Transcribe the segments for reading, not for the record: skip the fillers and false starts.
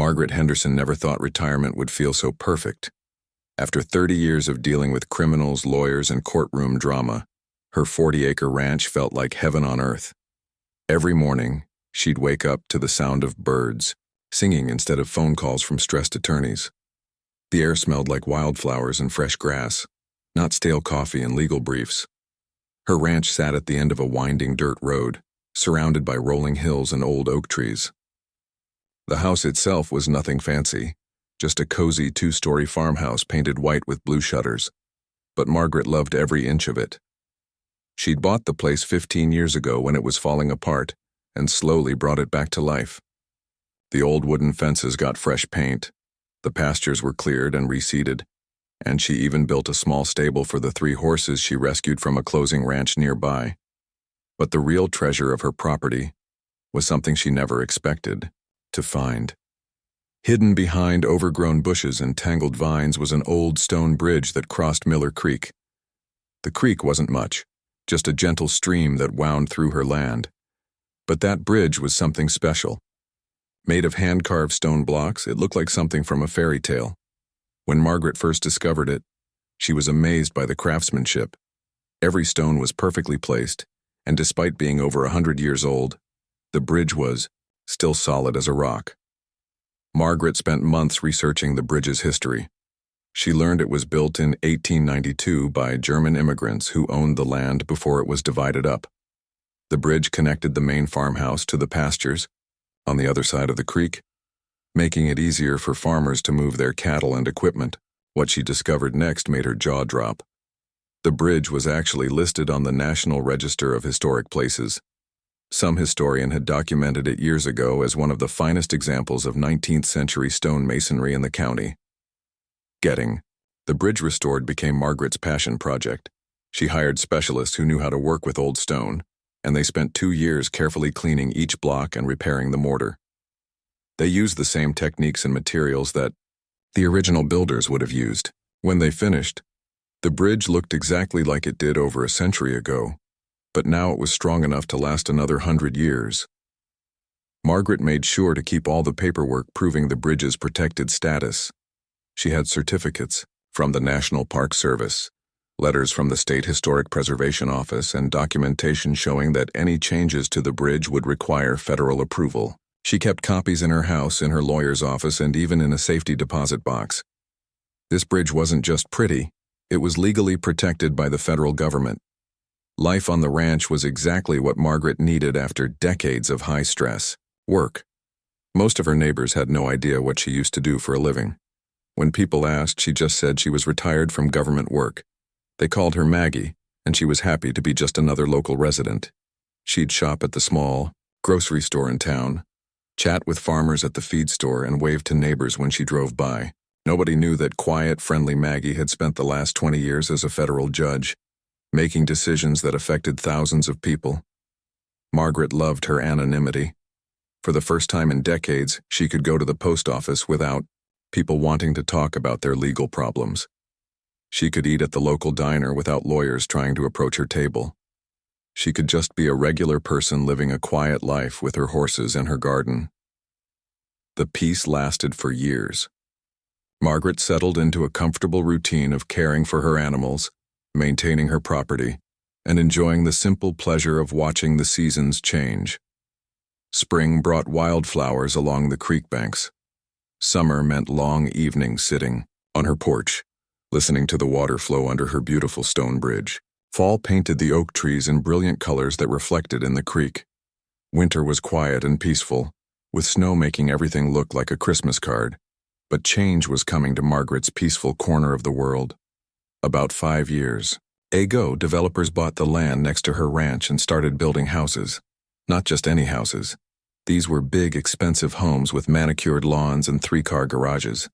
Margaret Henderson never thought retirement would feel so perfect. After 30 years of dealing with criminals, lawyers, and courtroom drama, her 40-acre ranch felt like heaven on earth. Every morning, she'd wake up to the sound of birds, singing instead of phone calls from stressed attorneys. The air smelled like wildflowers and fresh grass, not stale coffee and legal briefs. Her ranch sat at the end of a winding dirt road, surrounded by rolling hills and old oak trees. The house itself was nothing fancy, just a cozy 2-story farmhouse painted white with blue shutters. But Margaret loved every inch of it. She'd bought the place 15 years ago when it was falling apart, and slowly brought it back to life. The old wooden fences got fresh paint, the pastures were cleared and reseeded, and she even built a small stable for the 3 horses she rescued from a closing ranch nearby. But the real treasure of her property was something she never expected to find. Hidden behind overgrown bushes and tangled vines was an old stone bridge that crossed Miller Creek. The creek wasn't much, just a gentle stream that wound through her land. But that bridge was something special. Made of hand-carved stone blocks, it looked like something from a fairy tale. When Margaret first discovered it, she was amazed by the craftsmanship. Every stone was perfectly placed, and despite being over 100 years old, the bridge was still solid as a rock. Margaret spent months researching the bridge's history. She learned it was built in 1892 by German immigrants who owned the land before it was divided up. The bridge connected the main farmhouse to the pastures on the other side of the creek, making it easier for farmers to move their cattle and equipment. What she discovered next made her jaw drop. The bridge was actually listed on the National Register of Historic Places. Some historian had documented it years ago as one of the finest examples of 19th-century stone masonry in the county. Getting the bridge restored became Margaret's passion project. She hired specialists who knew how to work with old stone, and they spent 2 years carefully cleaning each block and repairing the mortar. They used the same techniques and materials that the original builders would have used. When they finished, the bridge looked exactly like it did over a century ago, but now it was strong enough to last another 100 years. Margaret made sure to keep all the paperwork proving the bridge's protected status. She had certificates from the National Park Service, letters from the State Historic Preservation Office, and documentation showing that any changes to the bridge would require federal approval. She kept copies in her house, in her lawyer's office, and even in a safety deposit box. This bridge wasn't just pretty, it was legally protected by the federal government. Life on the ranch was exactly what Margaret needed after decades of high-stress work. Most of her neighbors had no idea what she used to do for a living. When people asked, she just said she was retired from government work. They called her Maggie, and she was happy to be just another local resident. She'd shop at the small grocery store in town, chat with farmers at the feed store, and wave to neighbors when she drove by. Nobody knew that quiet, friendly Maggie had spent the last 20 years as a federal judge, making decisions that affected thousands of people. Margaret loved her anonymity. For the first time in decades, she could go to the post office without people wanting to talk about their legal problems. She could eat at the local diner without lawyers trying to approach her table. She could just be a regular person living a quiet life with her horses and her garden. The peace lasted for years. Margaret settled into a comfortable routine of caring for her animals, maintaining her property, and enjoying the simple pleasure of watching the seasons change. Spring brought wildflowers along the creek banks. Summer meant long evenings sitting on her porch, listening to the water flow under her beautiful stone bridge. Fall painted the oak trees in brilliant colors that reflected in the creek. Winter was quiet and peaceful, with snow making everything look like a Christmas card. But change was coming to Margaret's peaceful corner of the world. About 5 years ago, developers bought the land next to her ranch and started building houses. Not just any houses. These were big, expensive homes with manicured lawns and 3-car garages.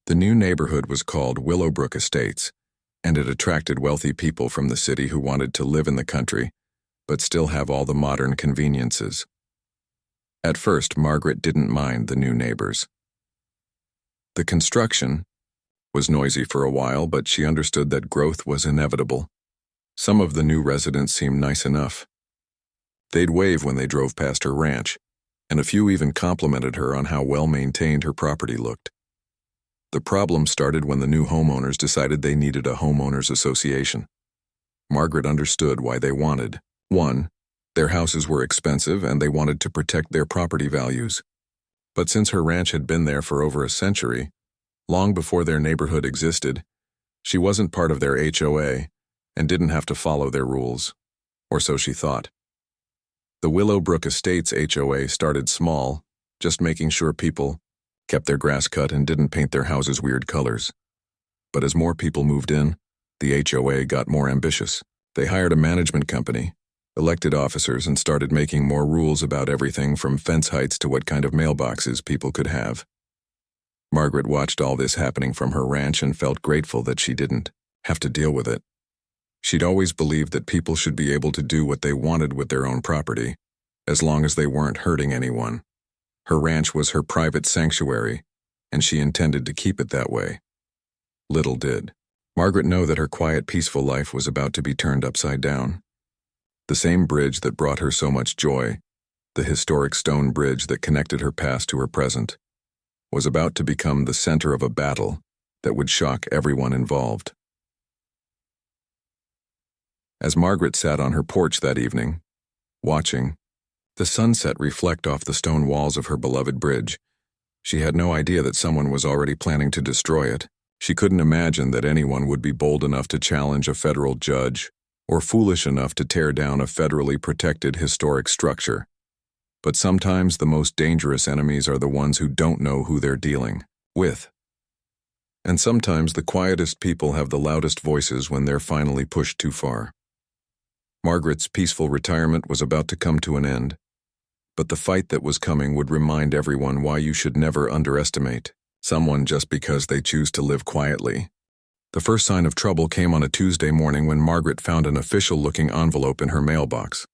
The new neighborhood was called Willowbrook Estates, and it attracted wealthy people from the city who wanted to live in the country, but still have all the modern conveniences. At first, Margaret didn't mind the new neighbors. The construction was noisy for a while, but she understood that growth was inevitable. Some of the new residents seemed nice enough. They'd wave when they drove past her ranch, and a few even complimented her on how well-maintained her property looked. The problem started when the new homeowners decided they needed a homeowners association. Margaret understood why they wanted. 1. Their houses were expensive and they wanted to protect their property values. But since her ranch had been there for over a century, long before their neighborhood existed, she wasn't part of their HOA and didn't have to follow their rules. Or so she thought. The Willowbrook Estates HOA started small, just making sure people kept their grass cut and didn't paint their houses weird colors. But as more people moved in, the HOA got more ambitious. They hired a management company, elected officers, and started making more rules about everything from fence heights to what kind of mailboxes people could have. Margaret watched all this happening from her ranch and felt grateful that she didn't have to deal with it. She'd always believed that people should be able to do what they wanted with their own property, as long as they weren't hurting anyone. Her ranch was her private sanctuary, and she intended to keep it that way. Little did Margaret know that her quiet, peaceful life was about to be turned upside down. The same bridge that brought her so much joy, the historic stone bridge that connected her past to her present, was about to become the center of a battle that would shock everyone involved. As Margaret sat on her porch that evening, watching the sunset reflect off the stone walls of her beloved bridge, she had no idea that someone was already planning to destroy it. She couldn't imagine that anyone would be bold enough to challenge a federal judge or foolish enough to tear down a federally protected historic structure. But sometimes the most dangerous enemies are the ones who don't know who they're dealing with. And sometimes the quietest people have the loudest voices when they're finally pushed too far. Margaret's peaceful retirement was about to come to an end, but the fight that was coming would remind everyone why you should never underestimate someone just because they choose to live quietly. The first sign of trouble came on a Tuesday morning when Margaret found an official-looking envelope in her mailbox.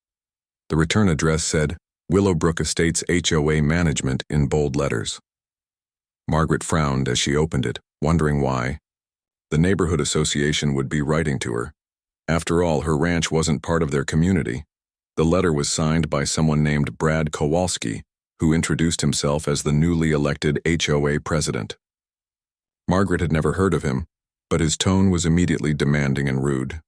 The return address said, Willowbrook Estates HOA Management in bold letters. Margaret frowned as she opened it, wondering why. The neighborhood association would be writing to her. After all, her ranch wasn't part of their community. The letter was signed by someone named Brad Kowalski, who introduced himself as the newly elected HOA president. Margaret had never heard of him, but his tone was immediately demanding and rude.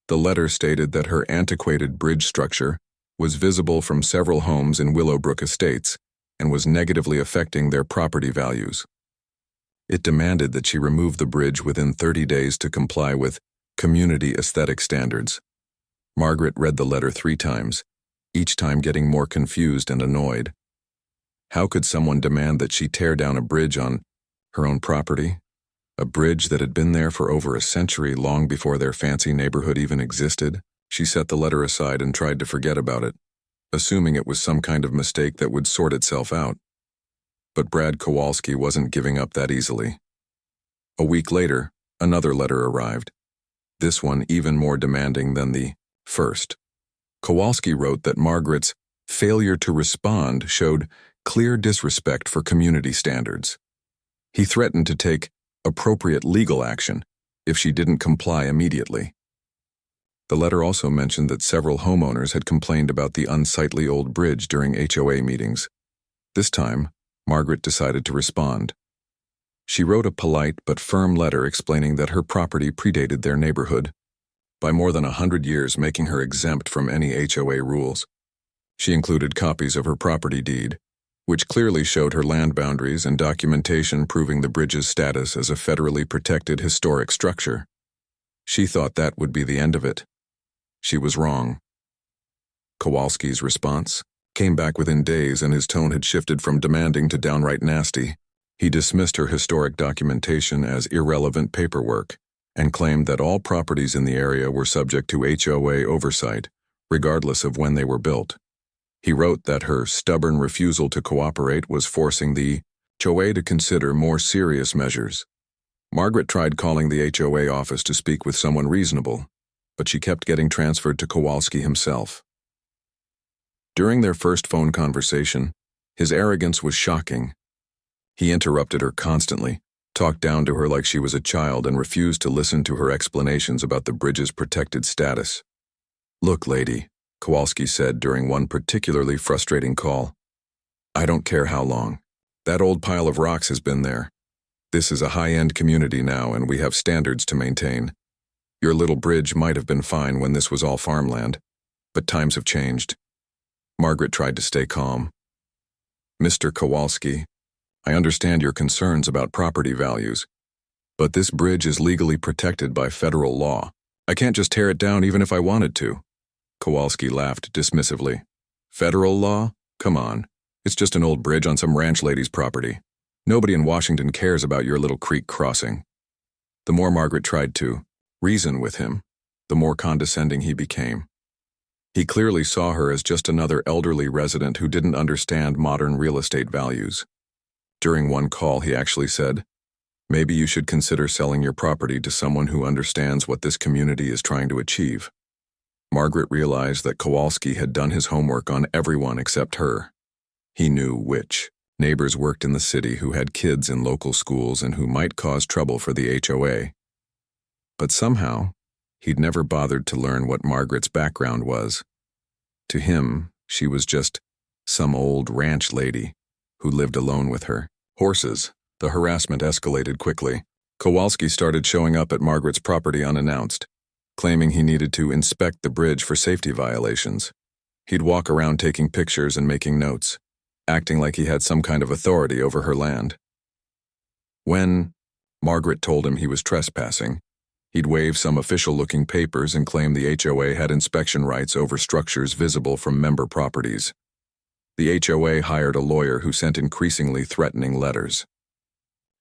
The letter stated that her antiquated bridge structure was visible from several homes in Willowbrook Estates and was negatively affecting their property values. It demanded that she remove the bridge within 30 days to comply with community aesthetic standards. Margaret read the letter 3 times, each time getting more confused and annoyed. How could someone demand that she tear down a bridge on her own property? A bridge that had been there for over a century, long before their fancy neighborhood even existed? She set the letter aside and tried to forget about it, assuming it was some kind of mistake that would sort itself out. But Brad Kowalski wasn't giving up that easily. A week later, another letter arrived, this one even more demanding than the first. Kowalski wrote that Margaret's failure to respond showed clear disrespect for community standards. He threatened to take appropriate legal action if she didn't comply immediately. The letter also mentioned that several homeowners had complained about the unsightly old bridge during HOA meetings. This time, Margaret decided to respond. She wrote a polite but firm letter explaining that her property predated their neighborhood by more than 100 years, making her exempt from any HOA rules. She included copies of her property deed, which clearly showed her land boundaries, and documentation proving the bridge's status as a federally protected historic structure. She thought that would be the end of it. She was wrong. Kowalski's response came back within days, and his tone had shifted from demanding to downright nasty. He dismissed her historic documentation as irrelevant paperwork and claimed that all properties in the area were subject to HOA oversight, regardless of when they were built. He wrote that her stubborn refusal to cooperate was forcing the HOA to consider more serious measures. Margaret tried calling the HOA office to speak with someone reasonable, but she kept getting transferred to Kowalski himself. During their first phone conversation, his arrogance was shocking. He interrupted her constantly, talked down to her like she was a child, and refused to listen to her explanations about the bridge's protected status. "Look, lady," Kowalski said during one particularly frustrating call, I don't care how long. That old pile of rocks has been there. This is a high-end community now, and we have standards to maintain. Your little bridge might have been fine when this was all farmland, but times have changed. Margaret tried to stay calm. Mr. Kowalski, I understand your concerns about property values, but this bridge is legally protected by federal law. I can't just tear it down even if I wanted to. Kowalski laughed dismissively. Federal law? Come on. It's just an old bridge on some ranch lady's property. Nobody in Washington cares about your little creek crossing. The more Margaret tried to reason with him, the more condescending he became. He clearly saw her as just another elderly resident who didn't understand modern real estate values. During one call, he actually said, "Maybe you should consider selling your property to someone who understands what this community is trying to achieve." Margaret realized that Kowalski had done his homework on everyone except her. He knew which neighbors worked in the city who had kids in local schools and who might cause trouble for the HOA. But somehow, he'd never bothered to learn what Margaret's background was. To him, she was just some old ranch lady who lived alone with her horses. The harassment escalated quickly. Kowalski started showing up at Margaret's property unannounced, claiming he needed to inspect the bridge for safety violations. He'd walk around taking pictures and making notes, acting like he had some kind of authority over her land. When Margaret told him he was trespassing, he'd wave some official-looking papers and claim the HOA had inspection rights over structures visible from member properties. The HOA hired a lawyer who sent increasingly threatening letters.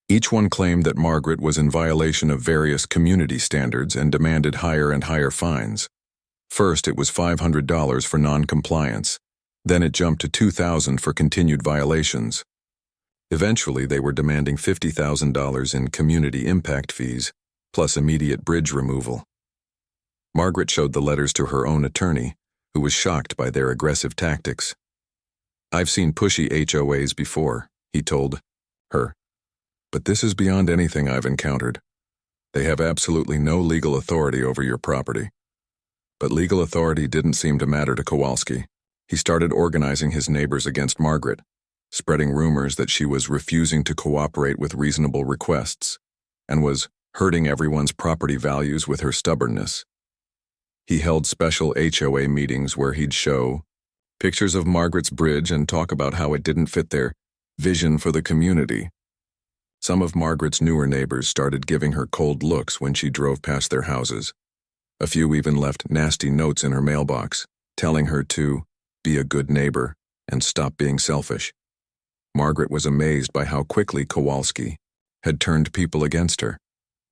Each one claimed that Margaret was in violation of various community standards and demanded higher and higher fines. First, it was $500 for non-compliance. Then it jumped to $2,000 for continued violations. Eventually, they were demanding $50,000 in community impact fees, plus immediate bridge removal. Margaret showed the letters to her own attorney, who was shocked by their aggressive tactics. "I've seen pushy HOAs before," he told her, "but this is beyond anything I've encountered. They have absolutely no legal authority over your property." But legal authority didn't seem to matter to Kowalski. He started organizing his neighbors against Margaret, spreading rumors that she was refusing to cooperate with reasonable requests, and was hurting everyone's property values with her stubbornness. He held special HOA meetings where he'd show pictures of Margaret's bridge and talk about how it didn't fit their vision for the community. Some of Margaret's newer neighbors started giving her cold looks when she drove past their houses. A few even left nasty notes in her mailbox, telling her to be a good neighbor and stop being selfish. Margaret was amazed by how quickly Kowalski had turned people against her,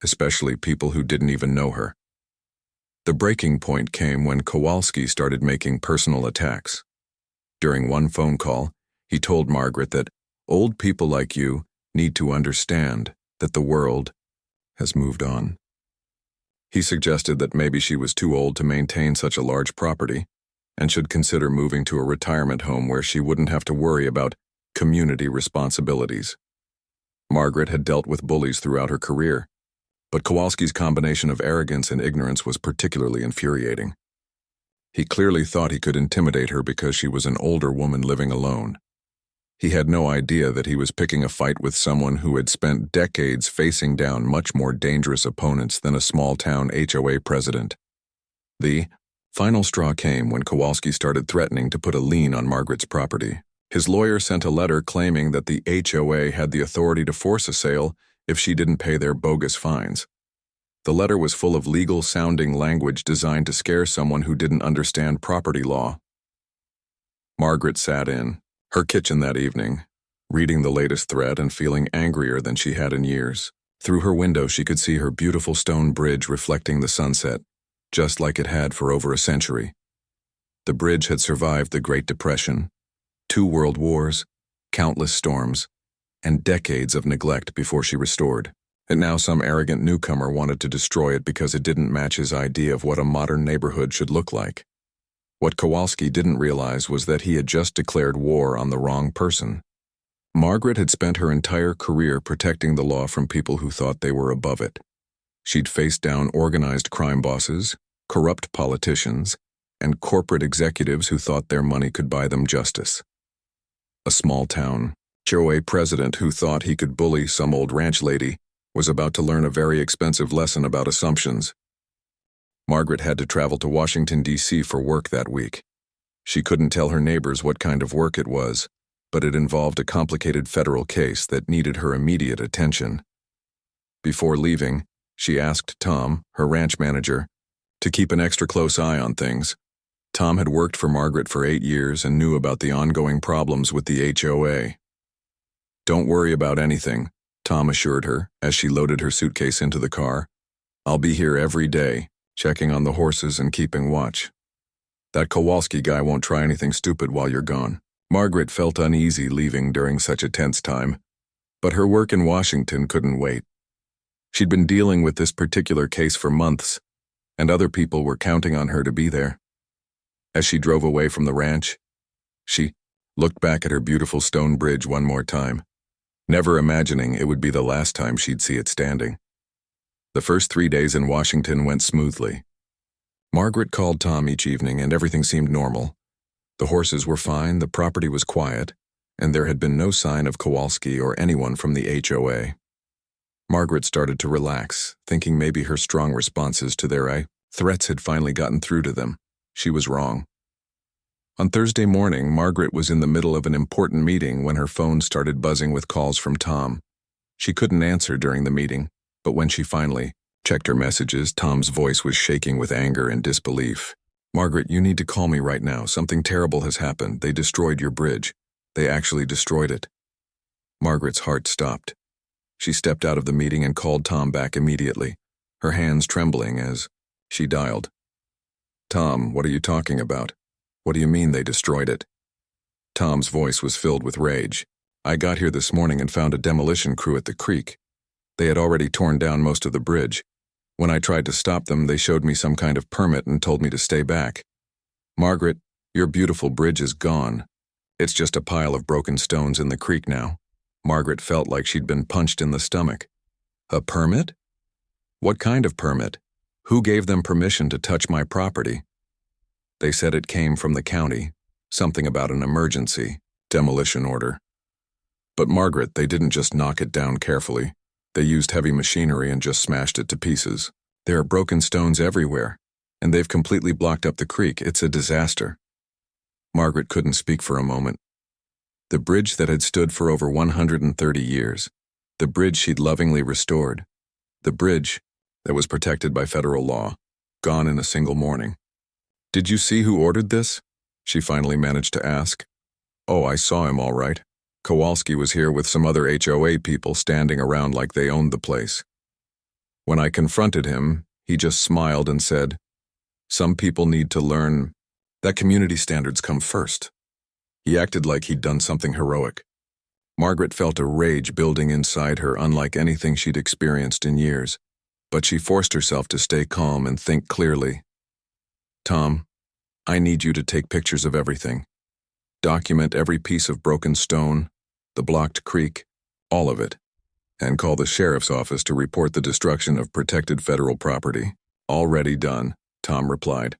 especially people who didn't even know her. The breaking point came when Kowalski started making personal attacks. During one phone call, he told Margaret that old people like you need to understand that the world has moved on. He suggested that maybe she was too old to maintain such a large property and should consider moving to a retirement home where she wouldn't have to worry about community responsibilities. Margaret had dealt with bullies throughout her career, but Kowalski's combination of arrogance and ignorance was particularly infuriating. He clearly thought he could intimidate her because she was an older woman living alone. He had no idea that he was picking a fight with someone who had spent decades facing down much more dangerous opponents than a small-town HOA president. The final straw came when Kowalski started threatening to put a lien on Margaret's property. His lawyer sent a letter claiming that the HOA had the authority to force a sale if she didn't pay their bogus fines. The letter was full of legal-sounding language designed to scare someone who didn't understand property law. Margaret sat in her kitchen that evening, reading the latest threat and feeling angrier than she had in years. Through her window, she could see her beautiful stone bridge reflecting the sunset, just like it had for over a century. The bridge had survived the Great Depression, 2 world wars, countless storms, and decades of neglect before she restored. And now some arrogant newcomer wanted to destroy it because it didn't match his idea of what a modern neighborhood should look like. What Kowalski didn't realize was that he had just declared war on the wrong person. Margaret had spent her entire career protecting the law from people who thought they were above it. She'd faced down organized crime bosses, corrupt politicians, and corporate executives who thought their money could buy them justice. A small town. HOA president who thought he could bully some old ranch lady was about to learn a very expensive lesson about assumptions. Margaret had to travel to Washington, D.C. for work that week. She couldn't tell her neighbors what kind of work it was, but it involved a complicated federal case that needed her immediate attention. Before leaving, she asked Tom, her ranch manager, to keep an extra close eye on things. Tom had worked for Margaret for 8 years and knew about the ongoing problems with the HOA. "Don't worry about anything," Tom assured her as she loaded her suitcase into the car. "I'll be here every day, checking on the horses and keeping watch. That Kowalski guy won't try anything stupid while you're gone." Margaret felt uneasy leaving during such a tense time, but her work in Washington couldn't wait. She'd been dealing with this particular case for months, and other people were counting on her to be there. As she drove away from the ranch, she looked back at her beautiful stone bridge one more time, never imagining it would be the last time she'd see it standing. The first 3 days in Washington went smoothly. Margaret called Tom each evening and everything seemed normal. The horses were fine, the property was quiet, and there had been no sign of Kowalski or anyone from the HOA. Margaret started to relax, thinking maybe her strong responses to their threats had finally gotten through to them. She was wrong. On Thursday morning, Margaret was in the middle of an important meeting when her phone started buzzing with calls from Tom. She couldn't answer during the meeting, but when she finally checked her messages, Tom's voice was shaking with anger and disbelief. "Margaret, you need to call me right now. Something terrible has happened. They destroyed your bridge. They actually destroyed it." Margaret's heart stopped. She stepped out of the meeting and called Tom back immediately, her hands trembling as she dialed. "Tom, what are you talking about? What do you mean they destroyed it?" Tom's voice was filled with rage. "I got here this morning and found a demolition crew at the creek. They had already torn down most of the bridge. When I tried to stop them, they showed me some kind of permit and told me to stay back. Margaret, your beautiful bridge is gone. It's just a pile of broken stones in the creek now." Margaret felt like she'd been punched in the stomach. "A permit? What kind of permit? Who gave them permission to touch my property?" "They said it came from the county, something about an emergency demolition order." "But Margaret, they didn't just knock it down carefully. They used heavy machinery and just smashed it to pieces. There are broken stones everywhere, and they've completely blocked up the creek. It's a disaster." Margaret couldn't speak for a moment. The bridge that had stood for over 130 years, the bridge she'd lovingly restored, the bridge that was protected by federal law, gone in a single morning. "Did you see who ordered this?" she finally managed to ask. "Oh, I saw him all right. Kowalski was here with some other HOA people standing around like they owned the place. When I confronted him, he just smiled and said, 'Some people need to learn that community standards come first.' He acted like he'd done something heroic." Margaret felt a rage building inside her unlike anything she'd experienced in years, but she forced herself to stay calm and think clearly. "Tom, I need you to take pictures of everything. Document every piece of broken stone, the blocked creek, all of it, and call the sheriff's office to report the destruction of protected federal property." "Already done," Tom replied.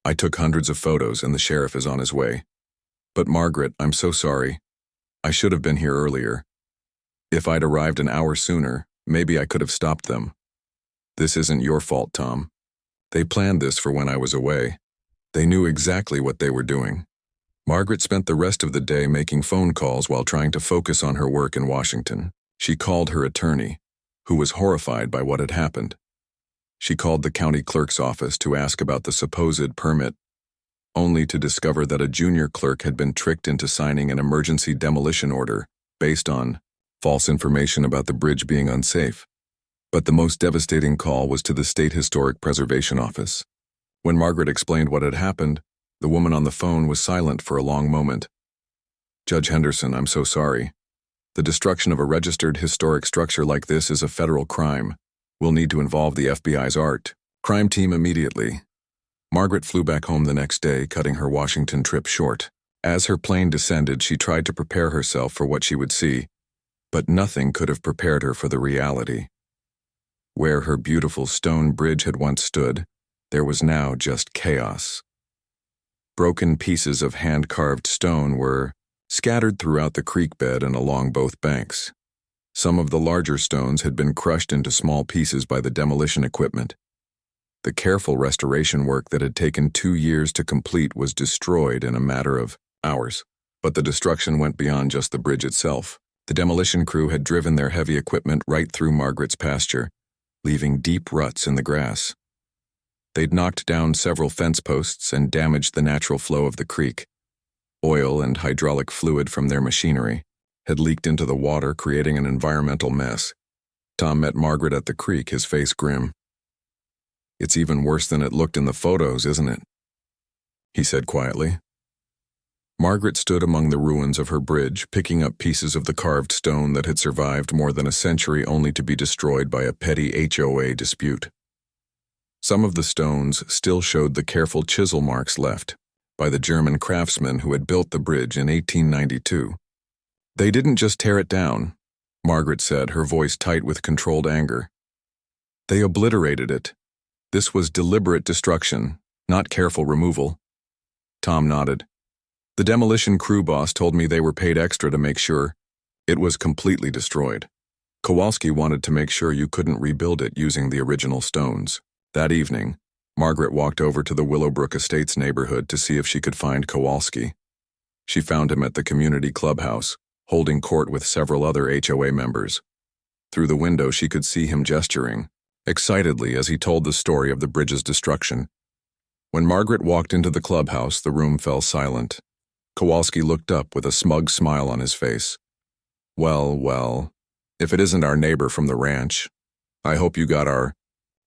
"I took hundreds of photos and the sheriff is on his way. But Margaret, I'm so sorry. I should have been here earlier. If I'd arrived an hour sooner, maybe I could have stopped them. This isn't your fault, Tom. They planned this for when I was away. They knew exactly what they were doing." Margaret spent the rest of the day making phone calls while trying to focus on her work in Washington. She called her attorney, who was horrified by what had happened. She called the county clerk's office to ask about the supposed permit, only to discover that a junior clerk had been tricked into signing an emergency demolition order based on false information about the bridge being unsafe. But the most devastating call was to the State Historic Preservation Office. When Margaret explained what had happened, the woman on the phone was silent for a long moment. "Judge Henderson, I'm so sorry. The destruction of a registered historic structure like this is a federal crime. We'll need to involve the FBI's art crime team immediately." Margaret flew back home the next day, cutting her Washington trip short. As her plane descended, she tried to prepare herself for what she would see, but nothing could have prepared her for the reality. Where her beautiful stone bridge had once stood, there was now just chaos. Broken pieces of hand-carved stone were scattered throughout the creek bed and along both banks. Some of the larger stones had been crushed into small pieces by the demolition equipment. The careful restoration work that had taken 2 years to complete was destroyed in a matter of hours. But the destruction went beyond just the bridge itself. The demolition crew had driven their heavy equipment right through Margaret's pasture, leaving deep ruts in the grass. They'd knocked down several fence posts and damaged the natural flow of the creek. Oil and hydraulic fluid from their machinery had leaked into the water, creating an environmental mess. Tom met Margaret at the creek, his face grim. "It's even worse than it looked in the photos, isn't it?" he said quietly. Margaret stood among the ruins of her bridge, picking up pieces of the carved stone that had survived more than a century only to be destroyed by a petty HOA dispute. Some of the stones still showed the careful chisel marks left by the German craftsmen who had built the bridge in 1892. "They didn't just tear it down," Margaret said, her voice tight with controlled anger. "They obliterated it. This was deliberate destruction, not careful removal." Tom nodded. "The demolition crew boss told me they were paid extra to make sure it was completely destroyed. Kowalski wanted to make sure you couldn't rebuild it using the original stones." That evening, Margaret walked over to the Willowbrook Estates neighborhood to see if she could find Kowalski. She found him at the community clubhouse, holding court with several other HOA members. Through the window, she could see him gesturing excitedly as he told the story of the bridge's destruction. When Margaret walked into the clubhouse, the room fell silent. Kowalski looked up with a smug smile on his face. Well, if it isn't our neighbor from the ranch, I hope you got our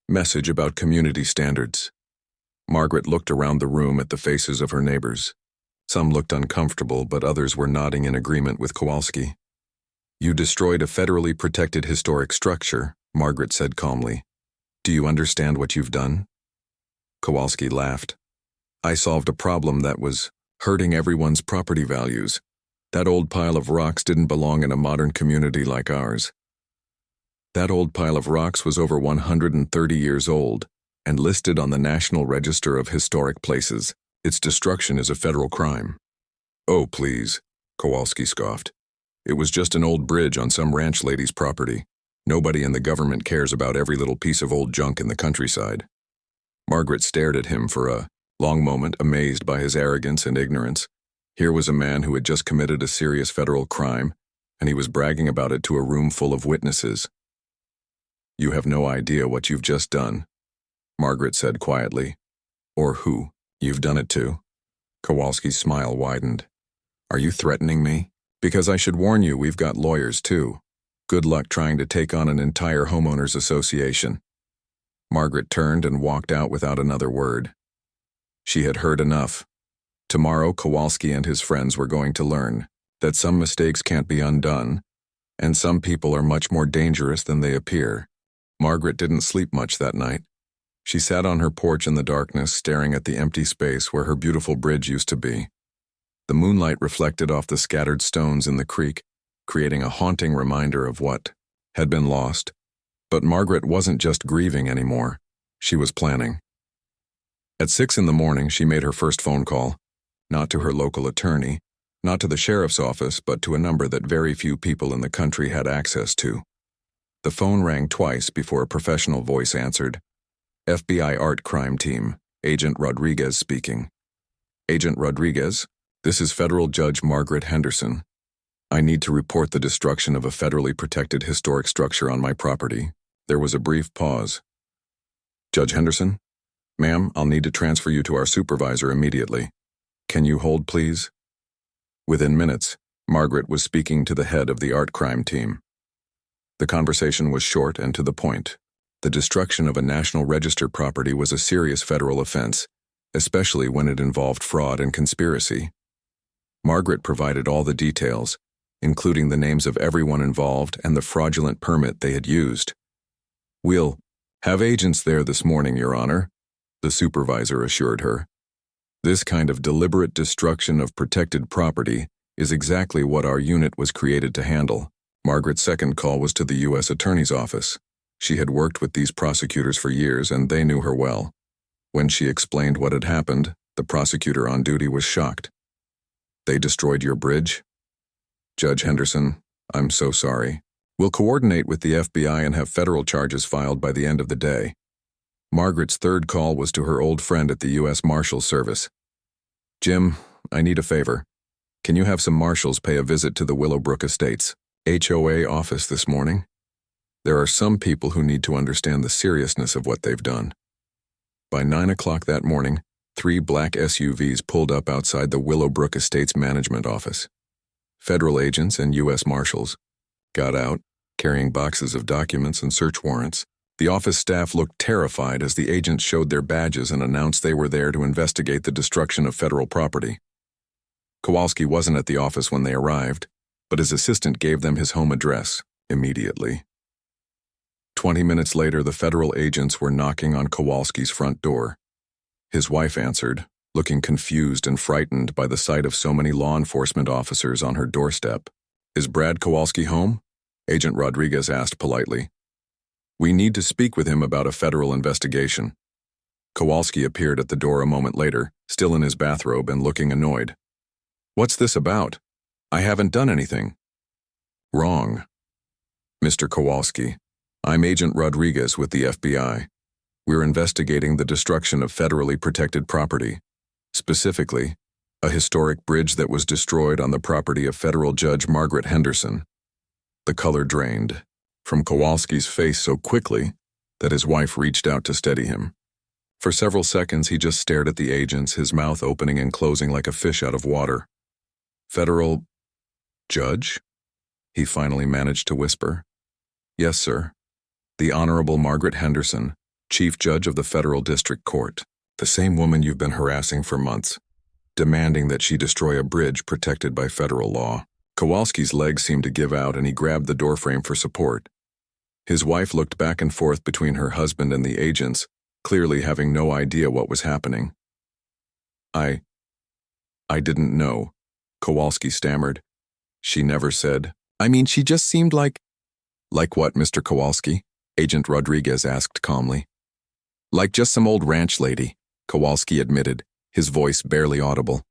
message about community standards." Margaret looked around the room at the faces of her neighbors. Some looked uncomfortable, but others were nodding in agreement with Kowalski. "You destroyed a federally protected historic structure," Margaret said calmly. "Do you understand what you've done?" Kowalski laughed. "I solved a problem that was hurting everyone's property values. That old pile of rocks didn't belong in a modern community like ours. That old pile of rocks was over 130 years old and listed on the National Register of Historic Places. Its destruction is a federal crime." "Oh, please," Kowalski scoffed. "It was just an old bridge on some ranch lady's property. Nobody in the government cares about every little piece of old junk in the countryside." Margaret stared at him for a long moment, amazed by his arrogance and ignorance. Here was a man who had just committed a serious federal crime, and he was bragging about it to a room full of witnesses. "You have no idea what you've just done," Margaret said quietly. "Or who you've done it to." Kowalski's smile widened. "Are you threatening me? Because I should warn you, we've got lawyers too. Good luck trying to take on an entire homeowners association." Margaret turned and walked out without another word. She had heard enough. Tomorrow, Kowalski and his friends were going to learn that some mistakes can't be undone, and some people are much more dangerous than they appear. Margaret didn't sleep much that night. She sat on her porch in the darkness, staring at the empty space where her beautiful bridge used to be. The moonlight reflected off the scattered stones in the creek, creating a haunting reminder of what had been lost. But Margaret wasn't just grieving anymore. She was planning. At 6 in the morning, she made her first phone call, not to her local attorney, not to the sheriff's office, but to a number that very few people in the country had access to. The phone rang twice before a professional voice answered. "FBI Art Crime Team, Agent Rodriguez speaking." "Agent Rodriguez, this is Federal Judge Margaret Henderson. I need to report the destruction of a federally protected historic structure on my property." There was a brief pause. "Judge Henderson? Ma'am, I'll need to transfer you to our supervisor immediately. Can you hold, please?" Within minutes, Margaret was speaking to the head of the art crime team. The conversation was short and to the point. The destruction of a National Register property was a serious federal offense, especially when it involved fraud and conspiracy. Margaret provided all the details, including the names of everyone involved and the fraudulent permit they had used. "We'll have agents there this morning, Your Honor," the supervisor assured her. "This kind of deliberate destruction of protected property is exactly what our unit was created to handle." Margaret's second call was to the U.S. Attorney's Office. She had worked with these prosecutors for years, and they knew her well. When she explained what had happened, the prosecutor on duty was shocked. "They destroyed your bridge?" Judge Henderson, I'm so sorry. We'll coordinate with the FBI and have federal charges filed by the end of the day. Margaret's third call was to her old friend at the U.S. Marshals Service. Jim, I need a favor. Can you have some marshals pay a visit to the Willowbrook Estates HOA office this morning? There are some people who need to understand the seriousness of what they've done. By 9 o'clock that morning, 3 black SUVs pulled up outside the Willowbrook Estates management office. Federal agents and U.S. Marshals got out, carrying boxes of documents and search warrants. The office staff looked terrified as the agents showed their badges and announced they were there to investigate the destruction of federal property. Kowalski wasn't at the office when they arrived, but his assistant gave them his home address immediately. 20 minutes later, the federal agents were knocking on Kowalski's front door. His wife answered, looking confused and frightened by the sight of so many law enforcement officers on her doorstep. "Is Brad Kowalski home?" Agent Rodriguez asked politely. "We need to speak with him about a federal investigation." Kowalski appeared at the door a moment later, still in his bathrobe and looking annoyed. "What's this about? I haven't done anything." "Wrong. Mr. Kowalski, I'm Agent Rodriguez with the FBI. We're investigating the destruction of federally protected property, specifically, a historic bridge that was destroyed on the property of federal Judge Margaret Henderson." The color drained from Kowalski's face so quickly that his wife reached out to steady him. For several seconds, he just stared at the agents, his mouth opening and closing like a fish out of water. "Federal judge?" he finally managed to whisper. "Yes, sir. The Honorable Margaret Henderson, Chief Judge of the Federal District Court. The same woman you've been harassing for months, demanding that she destroy a bridge protected by federal law." Kowalski's legs seemed to give out and he grabbed the doorframe for support. His wife looked back and forth between her husband and the agents, clearly having no idea what was happening. I didn't know," Kowalski stammered. "She never said. I mean, she just seemed like—" "Like what, Mr. Kowalski?" Agent Rodriguez asked calmly. "Like just some old ranch lady," Kowalski admitted, his voice barely audible.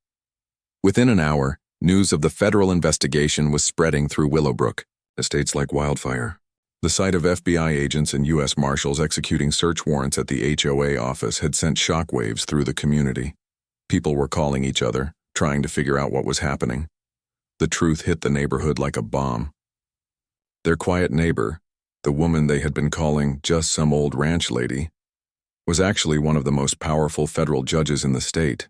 Within an hour, news of the federal investigation was spreading through Willowbrook Estates like wildfire. The sight of FBI agents and U.S. Marshals executing search warrants at the HOA office had sent shockwaves through the community. People were calling each other, trying to figure out what was happening. The truth hit the neighborhood like a bomb. Their quiet neighbor, the woman they had been calling just some old ranch lady, was actually one of the most powerful federal judges in the state.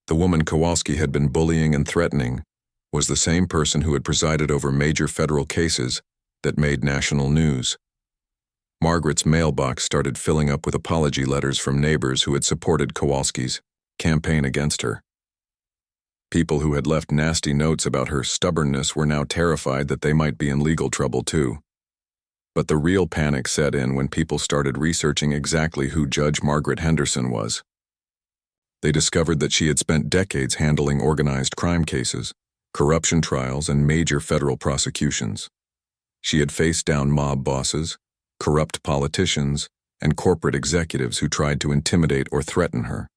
The woman Kowalski had been bullying and threatening was the same person who had presided over major federal cases that made national news. Margaret's mailbox started filling up with apology letters from neighbors who had supported Kowalski's campaign against her. People who had left nasty notes about her stubbornness were now terrified that they might be in legal trouble too. But the real panic set in when people started researching exactly who Judge Margaret Henderson was. They discovered that she had spent decades handling organized crime cases, corruption trials, and major federal prosecutions. She had faced down mob bosses, corrupt politicians, and corporate executives who tried to intimidate or threaten her.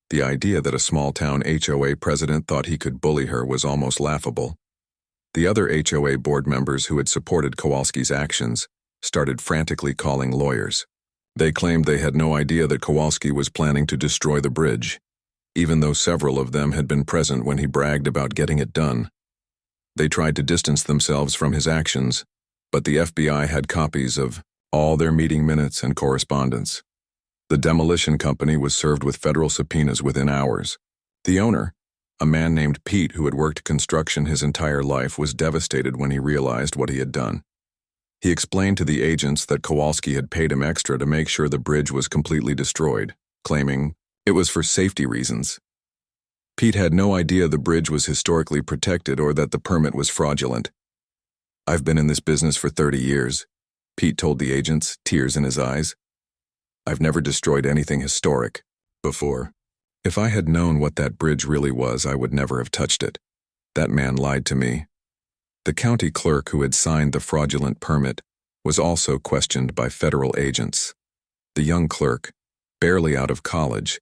The idea that a small-town HOA president thought he could bully her was almost laughable. The other HOA board members who had supported Kowalski's actions started frantically calling lawyers. They claimed they had no idea that Kowalski was planning to destroy the bridge, even though several of them had been present when he bragged about getting it done. They tried to distance themselves from his actions, but the FBI had copies of all their meeting minutes and correspondence. The demolition company was served with federal subpoenas within hours. The owner, a man named Pete who had worked construction his entire life, was devastated when he realized what he had done. He explained to the agents that Kowalski had paid him extra to make sure the bridge was completely destroyed, claiming it was for safety reasons. Pete had no idea the bridge was historically protected or that the permit was fraudulent. "I've been in this business for 30 years, Pete told the agents, tears in his eyes. "I've never destroyed anything historic before. If I had known what that bridge really was, I would never have touched it. That man lied to me." The county clerk who had signed the fraudulent permit was also questioned by federal agents. The young clerk, barely out of college,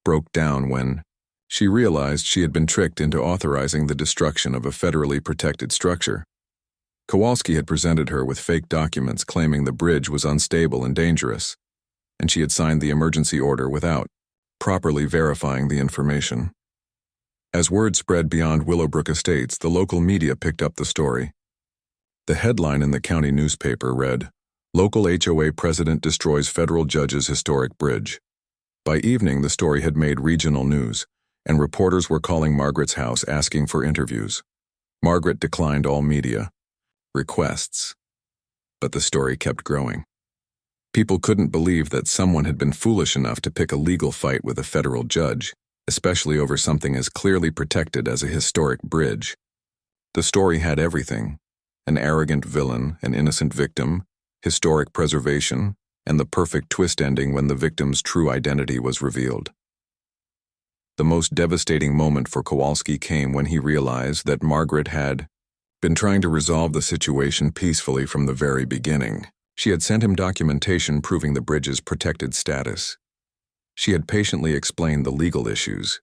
broke down when, She realized she had been tricked into authorizing the destruction of a federally protected structure. Kowalski had presented her with fake documents claiming the bridge was unstable and dangerous, and she had signed the emergency order without properly verifying the information. As word spread beyond Willowbrook Estates, the local media picked up the story. The headline in the county newspaper read, "Local HOA President Destroys Federal Judge's Historic Bridge." By evening, the story had made regional news, and reporters were calling Margaret's house asking for interviews. Margaret declined all media requests, but the story kept growing. People couldn't believe that someone had been foolish enough to pick a legal fight with a federal judge, especially over something as clearly protected as a historic bridge. The story had everything: an arrogant villain, an innocent victim, historic preservation, and the perfect twist ending when the victim's true identity was revealed. The most devastating moment for Kowalski came when he realized that Margaret had been trying to resolve the situation peacefully from the very beginning. She had sent him documentation proving the bridge's protected status. She had patiently explained the legal issues.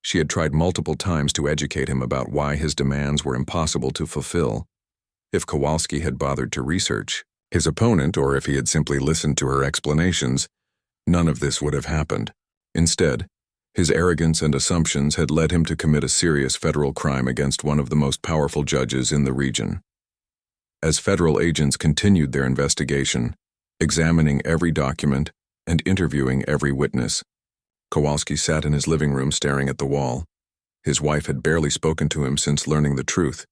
She had tried multiple times to educate him about why his demands were impossible to fulfill. If Kowalski had bothered to research his opponent, or if he had simply listened to her explanations, none of this would have happened. Instead, his arrogance and assumptions had led him to commit a serious federal crime against one of the most powerful judges in the region. As federal agents continued their investigation, examining every document and interviewing every witness, Kowalski sat in his living room staring at the wall. His wife had barely spoken to him since learning the truth.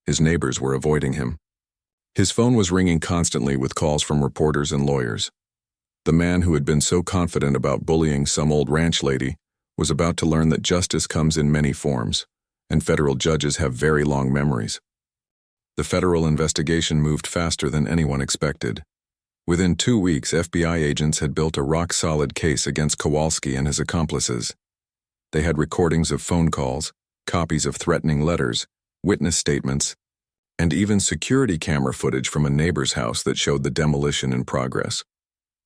His neighbors were avoiding him. His phone was ringing constantly with calls from reporters and lawyers. The man who had been so confident about bullying some old ranch lady was about to learn that justice comes in many forms, and federal judges have very long memories. The federal investigation moved faster than anyone expected. Within 2 weeks, FBI agents had built a rock-solid case against Kowalski and his accomplices. They had recordings of phone calls, copies of threatening letters, witness statements, and even security camera footage from a neighbor's house that showed the demolition in progress.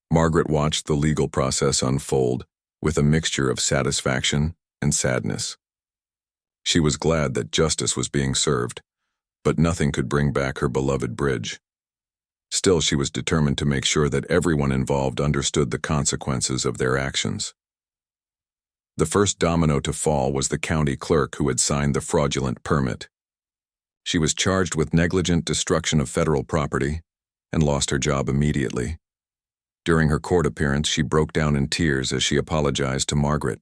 Margaret watched the legal process unfold with a mixture of satisfaction and sadness. She was glad that justice was being served, but nothing could bring back her beloved bridge. Still, she was determined to make sure that everyone involved understood the consequences of their actions. The first domino to fall was the county clerk who had signed the fraudulent permit. She was charged with negligent destruction of federal property and lost her job immediately. During her court appearance, she broke down in tears as she apologized to Margaret.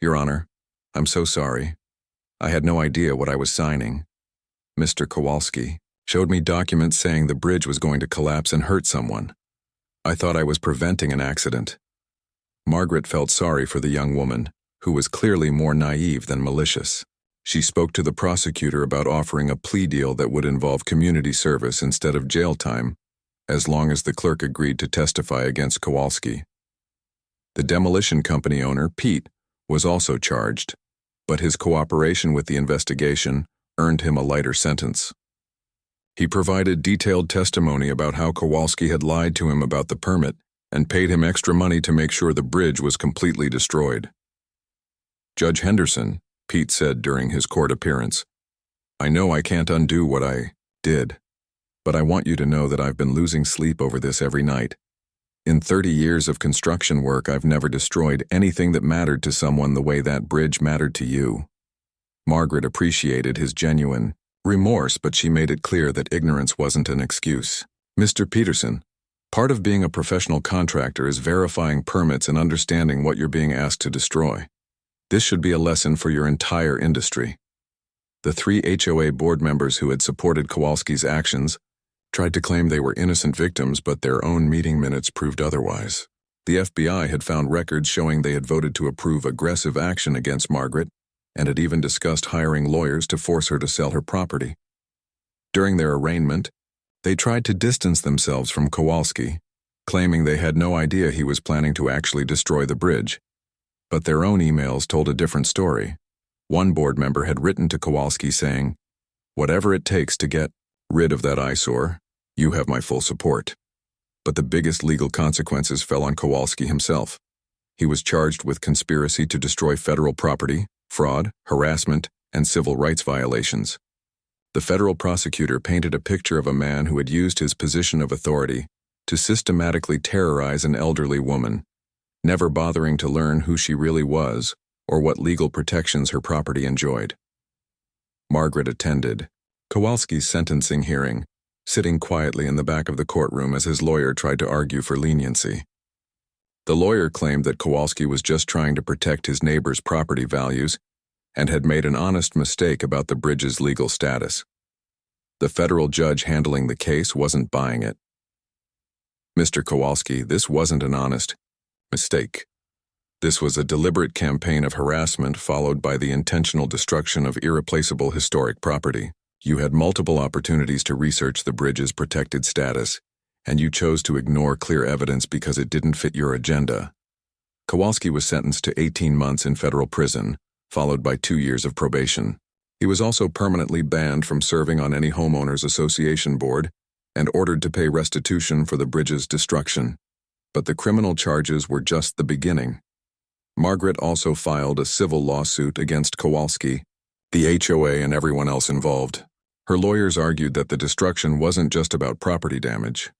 "Your Honor, I'm so sorry. I had no idea what I was signing. Mr. Kowalski showed me documents saying the bridge was going to collapse and hurt someone. I thought I was preventing an accident." Margaret felt sorry for the young woman, who was clearly more naive than malicious. She spoke to the prosecutor about offering a plea deal that would involve community service instead of jail time, as long as the clerk agreed to testify against Kowalski. The demolition company owner, Pete, was also charged, but his cooperation with the investigation earned him a lighter sentence. He provided detailed testimony about how Kowalski had lied to him about the permit and paid him extra money to make sure the bridge was completely destroyed. "Judge Henderson," Pete said during his court appearance, "I know I can't undo what I did, but I want you to know that I've been losing sleep over this every night. In 30 years of construction work, I've never destroyed anything that mattered to someone the way that bridge mattered to you." Margaret appreciated his genuine remorse, but she made it clear that ignorance wasn't an excuse. "Mr. Peterson, part of being a professional contractor is verifying permits and understanding what you're being asked to destroy. This should be a lesson for your entire industry." The 3 HOA board members who had supported Kowalski's actions tried to claim they were innocent victims, but their own meeting minutes proved otherwise. The FBI had found records showing they had voted to approve aggressive action against Margaret and had even discussed hiring lawyers to force her to sell her property. During their arraignment, they tried to distance themselves from Kowalski, claiming they had no idea he was planning to actually destroy the bridge. But their own emails told a different story. One board member had written to Kowalski saying, "Whatever it takes to get rid of that eyesore, you have my full support." But the biggest legal consequences fell on Kowalski himself. He was charged with conspiracy to destroy federal property, fraud, harassment, and civil rights violations. The federal prosecutor painted a picture of a man who had used his position of authority to systematically terrorize an elderly woman, never bothering to learn who she really was or what legal protections her property enjoyed. Margaret attended Kowalski's sentencing hearing, sitting quietly in the back of the courtroom as his lawyer tried to argue for leniency. The lawyer claimed that Kowalski was just trying to protect his neighbor's property values and had made an honest mistake about the bridge's legal status. The federal judge handling the case wasn't buying it. "Mr. Kowalski, this wasn't an honest mistake. This was a deliberate campaign of harassment followed by the intentional destruction of irreplaceable historic property. You had multiple opportunities to research the bridge's protected status, and you chose to ignore clear evidence because it didn't fit your agenda." Kowalski was sentenced to 18 months in federal prison, followed by 2 years of probation. He was also permanently banned from serving on any homeowners association board and ordered to pay restitution for the bridge's destruction. But the criminal charges were just the beginning. Margaret also filed a civil lawsuit against Kowalski, the HOA, and everyone else involved. Her lawyers argued that the destruction wasn't just about property damage.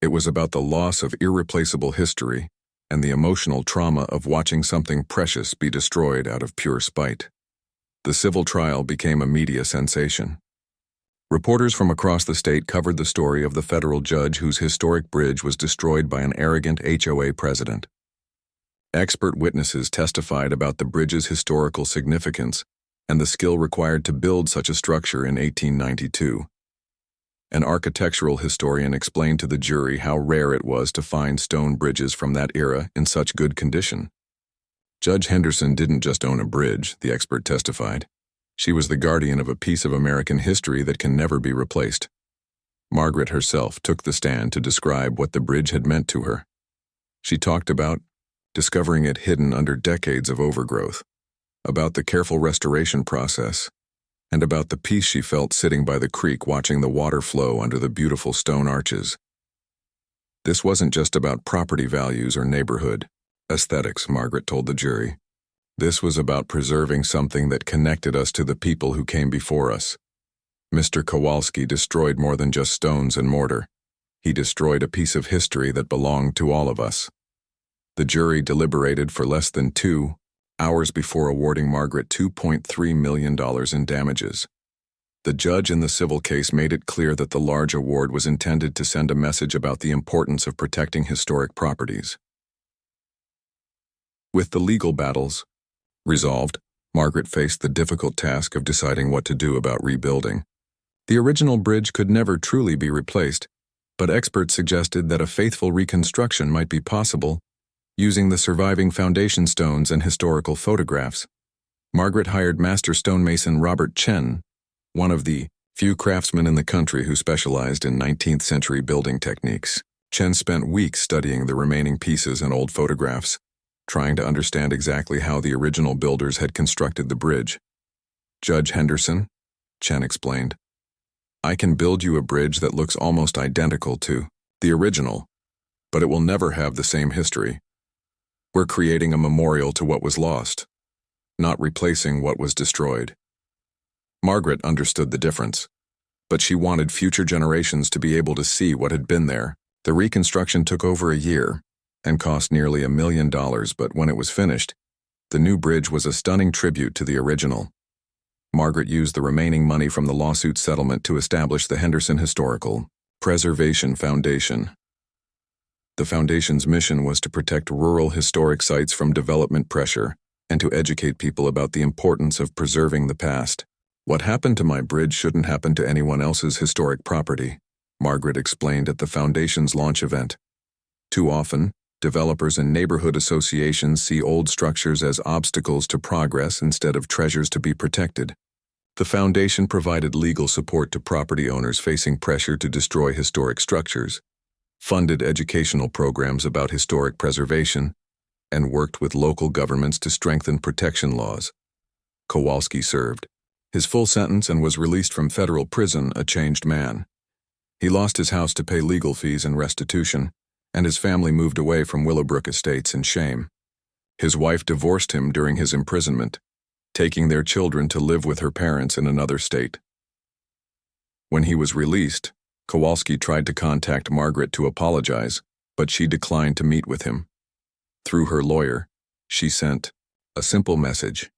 It was about the loss of irreplaceable history and the emotional trauma of watching something precious be destroyed out of pure spite. The civil trial became a media sensation. Reporters from across the state covered the story of the federal judge whose historic bridge was destroyed by an arrogant HOA president. Expert witnesses testified about the bridge's historical significance and the skill required to build such a structure in 1892. An architectural historian explained to the jury how rare it was to find stone bridges from that era in such good condition. Judge Henderson didn't just own a bridge, the expert testified. She was the guardian of a piece of American history that can never be replaced. Margaret herself took the stand to describe what the bridge had meant to her. She talked about discovering it hidden under decades of overgrowth, about the careful restoration process, and about the peace she felt sitting by the creek watching the water flow under the beautiful stone arches. This wasn't just about property values or neighborhood aesthetics, Margaret told the jury. This was about preserving something that connected us to the people who came before us. Mr. Kowalski destroyed more than just stones and mortar. He destroyed a piece of history that belonged to all of us. The jury deliberated for less than 2 hours before awarding Margaret $2.3 million in damages. The judge in the civil case made it clear that the large award was intended to send a message about the importance of protecting historic properties. With the legal battles resolved, Margaret faced the difficult task of deciding what to do about rebuilding. The original bridge could never truly be replaced, but experts suggested that a faithful reconstruction might be possible using the surviving foundation stones and historical photographs. Margaret hired master stonemason Robert Chen, one of the few craftsmen in the country who specialized in 19th-century building techniques. Chen spent weeks studying the remaining pieces and old photographs, trying to understand exactly how the original builders had constructed the bridge. "Judge Henderson," Chen explained, "I can build you a bridge that looks almost identical to the original, but it will never have the same history. We're creating a memorial to what was lost, not replacing what was destroyed." Margaret understood the difference, but she wanted future generations to be able to see what had been there. The reconstruction took over a year and cost nearly $1 million, but when it was finished, the new bridge was a stunning tribute to the original. Margaret used the remaining money from the lawsuit settlement to establish the Henderson Historical Preservation Foundation. The foundation's mission was to protect rural historic sites from development pressure and to educate people about the importance of preserving the past. "What happened to my bridge shouldn't happen to anyone else's historic property," Margaret explained at the foundation's launch event. "Too often, developers and neighborhood associations see old structures as obstacles to progress instead of treasures to be protected." The foundation provided legal support to property owners facing pressure to destroy historic structures, funded educational programs about historic preservation, and worked with local governments to strengthen protection laws. Kowalski served his full sentence and was released from federal prison a changed man. He lost his house to pay legal fees and restitution, and his family moved away from Willowbrook Estates in shame. His wife divorced him during his imprisonment, taking their children to live with her parents in another state. When he was released, Kowalski tried to contact Margaret to apologize, but she declined to meet with him. Through her lawyer, she sent a simple message.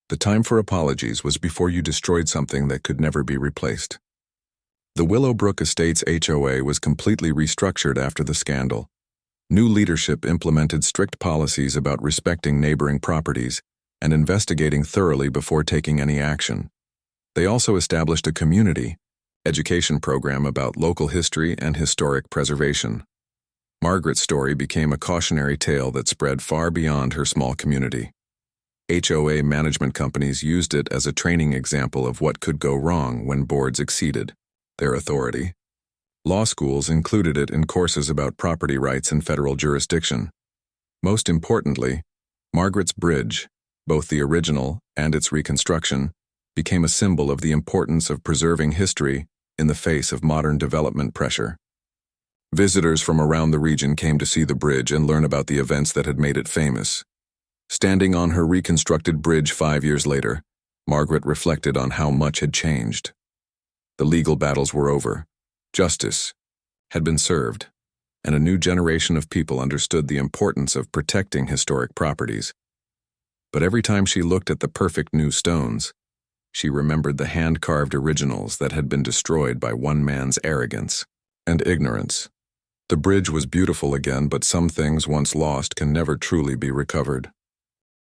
The time for apologies was before you destroyed something that could never be replaced. The Willowbrook Estates HOA was completely restructured after the scandal. New leadership implemented strict policies about respecting neighboring properties and investigating thoroughly before taking any action. They also established a community education program about local history and historic preservation. Margaret's story became a cautionary tale that spread far beyond her small community. HOA management companies used it as a training example of what could go wrong when boards exceeded their authority. Law schools included it in courses about property rights in federal jurisdiction. Most importantly, Margaret's Bridge, both the original and its reconstruction, became a symbol of the importance of preserving history in the face of modern development pressure. Visitors from around the region came to see the bridge and learn about the events that had made it famous. Standing on her reconstructed bridge 5 years later, Margaret reflected on how much had changed. The legal battles were over. Justice had been served, and a new generation of people understood the importance of protecting historic properties. But every time she looked at the perfect new stones, she remembered the hand-carved originals that had been destroyed by one man's arrogance and ignorance. The bridge was beautiful again, but some things once lost can never truly be recovered.